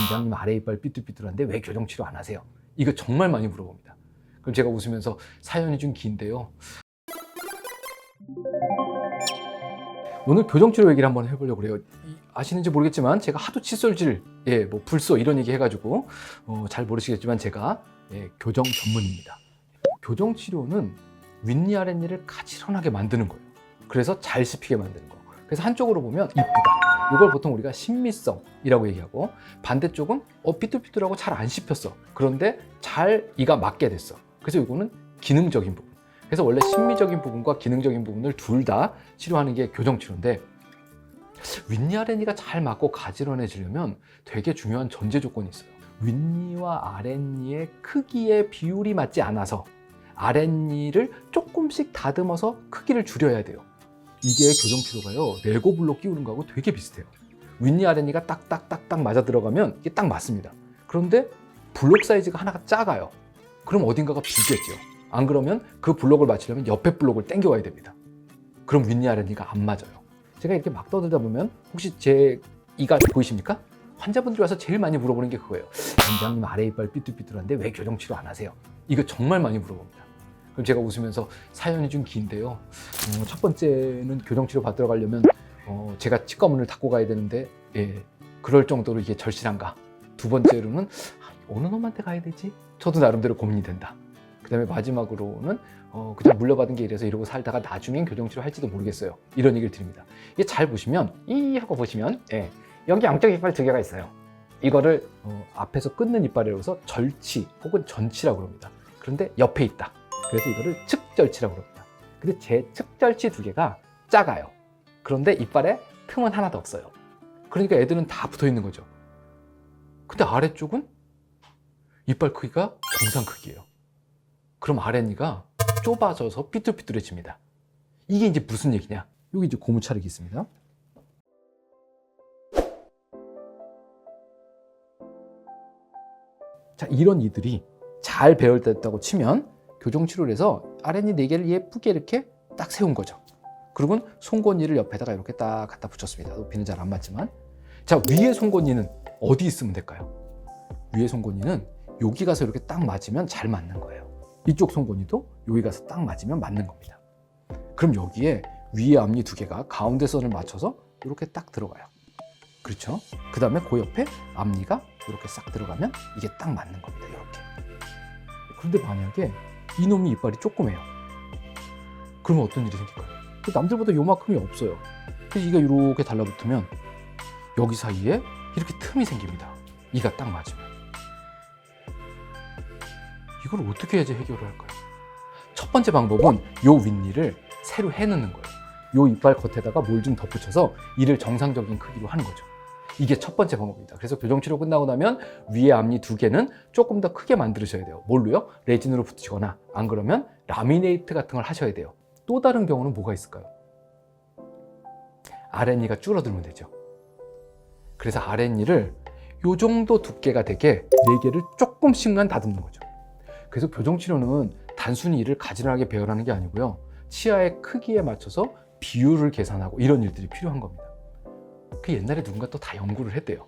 원장님 아래 이빨 삐뚤삐뚤한데 왜 교정치료 안 하세요? 이거 정말 많이 물어봅니다. 그럼 제가 웃으면서 사연이 좀 긴데요. 오늘 교정치료 얘기를 한번 해보려고 그래요. 아시는지 모르겠지만 제가 하도 칫솔질, 뭐 불소 이런 얘기 해가지고 잘 모르시겠지만 제가 교정 전문입니다. 교정치료는 윗니 아랫니를 가지런하게 만드는 거예요. 그래서 잘 씹히게 만드는 거. 그래서 한쪽으로 보면 이쁘다. 이걸 보통 우리가 신미성이라고 얘기하고, 반대쪽은 삐뚤삐뚤하고 잘 안 씹혔어. 그런데 잘 이가 맞게 됐어. 그래서 이거는 기능적인 부분. 그래서 원래 심미적인 부분과 기능적인 부분을 둘 다 치료하는 게 교정치료인데, 윗니 아랫니가 잘 맞고 가지런해지려면 되게 중요한 전제 조건이 있어요. 윗니와 아랫니의 크기의 비율이 맞지 않아서 아랫니를 조금씩 다듬어서 크기를 줄여야 돼요. 이게 교정치료가요, 레고 블록 끼우는 거하고 되게 비슷해요. 윗니 아랫니가 딱딱딱딱 맞아 들어가면 이게 딱 맞습니다. 그런데 블록 사이즈가 하나가 작아요. 그럼 어딘가가 비겠죠. 안 그러면 그 블록을 맞추려면 옆에 블록을 당겨 와야 됩니다. 그럼 윗니 아랫니가 안 맞아요. 제가 이렇게 막 떠들다 보면 혹시 제 이가 보이십니까? 환자분들이 와서 제일 많이 물어보는 게 그거예요. 원장님 아래 이빨 삐뚤삐뚤한데 왜 교정치료 안 하세요? 이거 정말 많이 물어봅니다. 그럼 제가 웃으면서 사연이 좀 긴데요. 첫 번째는 교정치료 받으러 가려면 제가 치과 문을 닫고 가야 되는데, 그럴 정도로 이게 절실한가? 두 번째로는 어느 놈한테 가야 되지? 저도 나름대로 고민이 된다. 그 다음에 마지막으로는 그냥 물려받은 게 이래서 이러고 살다가 나중엔 교정치료 할지도 모르겠어요. 이런 얘기를 드립니다. 이게 잘 보시면, 이 하고 보시면 여기 양쪽 이빨 두 개가 있어요. 이거를 앞에서 끊는 이빨이라고 해서 절치 혹은 전치라고 합니다. 그런데 옆에 있다. 그래서 이거를 측절치라고 합니다. 근데 제 측절치 두 개가 작아요. 그런데 이빨에 틈은 하나도 없어요. 그러니까 애들은 다 붙어 있는 거죠. 근데 아래쪽은 이빨 크기가 정상 크기예요. 그럼 아랫니가 좁아져서 삐뚤삐뚤해집니다. 이게 이제 무슨 얘기냐? 여기 이제 고무 찰흙이 있습니다. 자, 이런 이들이 잘 배열됐다고 치면 교정치료를 해서 아랫니 4개를 예쁘게 이렇게 딱 세운 거죠. 그리고 송곳니를 옆에다가 이렇게 딱 갖다 붙였습니다. 높이는 잘 안 맞지만. 자, 위에 송곳니는 어디 있으면 될까요? 위에 송곳니는 여기 가서 이렇게 딱 맞으면 잘 맞는 거예요. 이쪽 송곳니도 여기 가서 딱 맞으면 맞는 겁니다. 그럼 여기에 위에 앞니 2개가 가운데 선을 맞춰서 이렇게 딱 들어가요. 그렇죠? 그 다음에 그 옆에 앞니가 이렇게 싹 들어가면 이게 딱 맞는 겁니다. 이렇게. 그런데 만약에 이놈이 이빨이 조그매요. 그러면 어떤 일이 생길까요? 남들보다 요만큼이 없어요. 그래서 이가 이렇게 달라붙으면 여기 사이에 이렇게 틈이 생깁니다. 이가 딱 맞으면. 이걸 어떻게 해야지 해결을 할까요? 첫 번째 방법은 요 윗니를 새로 해놓는 거예요. 요 이빨 겉에다가 뭘 좀 덧붙여서 이를 정상적인 크기로 하는 거죠. 이게 첫 번째 방법입니다. 그래서 교정치료 끝나고 나면 위에 앞니 2개는 조금 더 크게 만들으셔야 돼요. 뭘로요? 레진으로 붙이거나 안 그러면 라미네이트 같은 걸 하셔야 돼요. 또 다른 경우는 뭐가 있을까요? 아랫니가 줄어들면 되죠. 그래서 아랫니를 요 정도 두께가 되게 4개를 조금씩만 다듬는 거죠. 그래서 교정치료는 단순히 이를 가지런하게 배열하는 게 아니고요. 치아의 크기에 맞춰서 비율을 계산하고 이런 일들이 필요한 겁니다. 그 옛날에 누군가 또 다 연구를 했대요.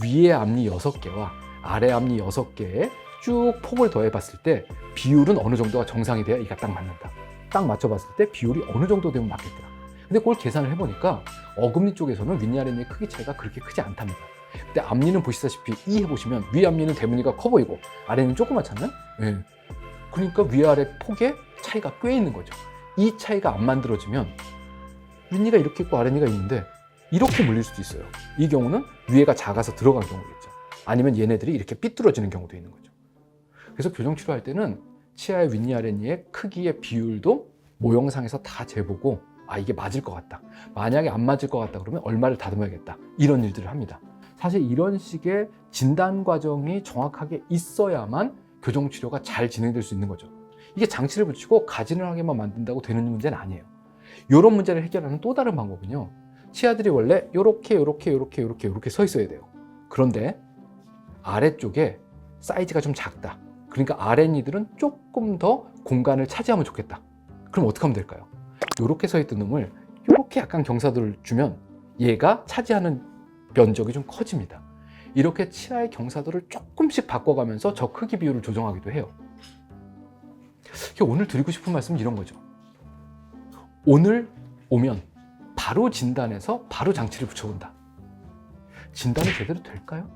위에 앞니 6개와 아래 앞니 6개에 쭉 폭을 더해 봤을 때 비율은 어느 정도가 정상이 돼야 이가 딱 맞는다. 딱 맞춰봤을 때 비율이 어느 정도 되면 맞겠더라. 근데 그걸 계산을 해보니까 어금니 쪽에서는 윗니 아랫니의 크기 차이가 그렇게 크지 않답니다. 근데 앞니는 보시다시피 이 해보시면 위 앞니는 대문이가 커 보이고 아래는 조그맣잖아요. 그러니까 위아래 폭의 차이가 꽤 있는 거죠. 이 차이가 안 만들어지면 윗니가 이렇게 있고 아랫니가 있는데 이렇게 물릴 수도 있어요. 이 경우는 위에가 작아서 들어간 경우겠죠. 아니면 얘네들이 이렇게 삐뚤어지는 경우도 있는 거죠. 그래서 교정치료할 때는 치아의 윗니 아랫니의 크기의 비율도 모형상에서 다 재보고 이게 맞을 것 같다. 만약에 안 맞을 것 같다 그러면 얼마를 다듬어야겠다. 이런 일들을 합니다. 사실 이런 식의 진단 과정이 정확하게 있어야만 교정치료가 잘 진행될 수 있는 거죠. 이게 장치를 붙이고 가지런하게만 만든다고 되는 문제는 아니에요. 이런 문제를 해결하는 또 다른 방법은요. 치아들이 원래 이렇게 서 있어야 돼요. 그런데 아래쪽에 사이즈가 좀 작다. 그러니까 아랫니들은 조금 더 공간을 차지하면 좋겠다. 그럼 어떻게 하면 될까요? 이렇게 서 있던 놈을 이렇게 약간 경사도를 주면 얘가 차지하는 면적이 좀 커집니다. 이렇게 치아의 경사도를 조금씩 바꿔가면서 저 크기 비율을 조정하기도 해요. 오늘 드리고 싶은 말씀은 이런 거죠. 오늘 오면 바로 진단해서 바로 장치를 붙여본다. 진단이 제대로 될까요?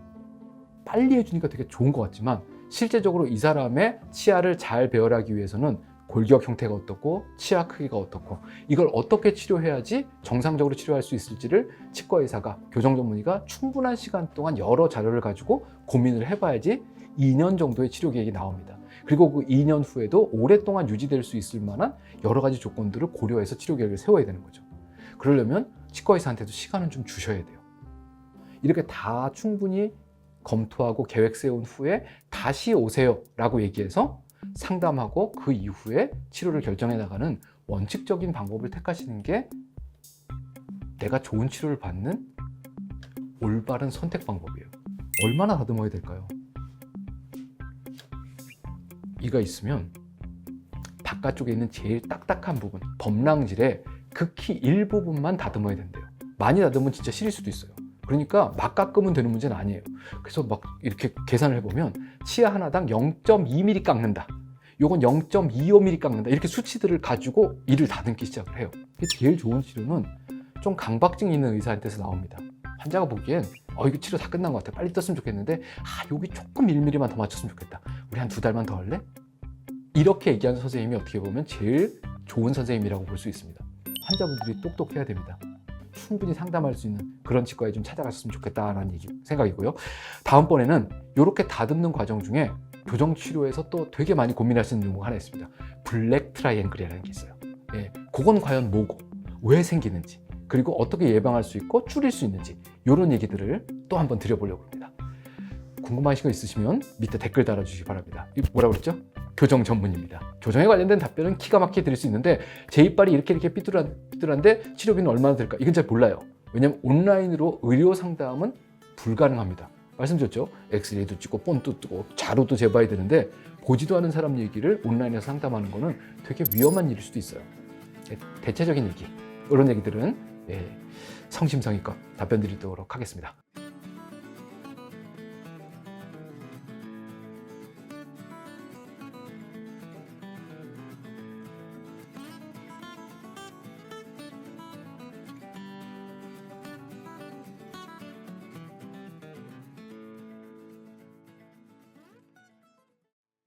빨리 해주니까 되게 좋은 것 같지만 실제적으로 이 사람의 치아를 잘 배열하기 위해서는 골격 형태가 어떻고 치아 크기가 어떻고 이걸 어떻게 치료해야지 정상적으로 치료할 수 있을지를 치과 의사가, 교정 전문의가 충분한 시간 동안 여러 자료를 가지고 고민을 해봐야지 2년 정도의 치료 계획이 나옵니다. 그리고 그 2년 후에도 오랫동안 유지될 수 있을 만한 여러 가지 조건들을 고려해서 치료 계획을 세워야 되는 거죠. 그러려면 치과 의사한테도 시간은 좀 주셔야 돼요. 이렇게 다 충분히 검토하고 계획 세운 후에 다시 오세요 라고 얘기해서 상담하고 그 이후에 치료를 결정해 나가는 원칙적인 방법을 택하시는 게 내가 좋은 치료를 받는 올바른 선택 방법이에요. 얼마나 다듬어야 될까요? 이가 있으면 바깥쪽에 있는 제일 딱딱한 부분, 범랑질의 극히 일부분만 다듬어야 된대요. 많이 다듬으면 진짜 시릴 수도 있어요. 그러니까 막 깎으면 되는 문제는 아니에요. 그래서 막 이렇게 계산을 해보면 치아 하나당 0.2mm 깎는다, 요건 0.25mm 깎는다, 이렇게 수치들을 가지고 이를 다듬기 시작을 해요. 제일 좋은 치료는 좀 강박증 있는 의사한테서 나옵니다. 환자가 보기엔 이거 치료 다 끝난 것 같아, 빨리 떴으면 좋겠는데 여기 조금 1mm만 더 맞췄으면 좋겠다, 우리 한 2달만 더 할래? 이렇게 얘기하는 선생님이 어떻게 보면 제일 좋은 선생님이라고 볼 수 있습니다. 환자분들이 똑똑해야 됩니다. 충분히 상담할 수 있는 그런 치과에 좀 찾아갔으면 좋겠다라는 생각이고요. 다음번에는 이렇게 다듬는 과정 중에 교정 치료에서 또 되게 많이 고민할 수 있는 용어가 하나 있습니다. 블랙 트라이앵글이라는 게 있어요. 그건 과연 뭐고 왜 생기는지, 그리고 어떻게 예방할 수 있고 줄일 수 있는지, 이런 얘기들을 또 한번 드려보려고 합니다. 궁금하신 거 있으시면 밑에 댓글 달아주시기 바랍니다. 뭐라고 그랬죠? 교정 전문입니다. 교정에 관련된 답변은 기가 막히게 드릴 수 있는데 제 이빨이 이렇게 삐뚤한데 치료비는 얼마나 들까? 이건 잘 몰라요. 왜냐면 온라인으로 의료 상담은 불가능합니다. 말씀드렸죠? 엑스레이도 찍고 본도 뜨고 자료도 재봐야 되는데 보지도 않은 사람 얘기를 온라인에서 상담하는 거는 되게 위험한 일일 수도 있어요. 대체적인 얘기, 이런 얘기들은 성심성의껏 답변 드리도록 하겠습니다.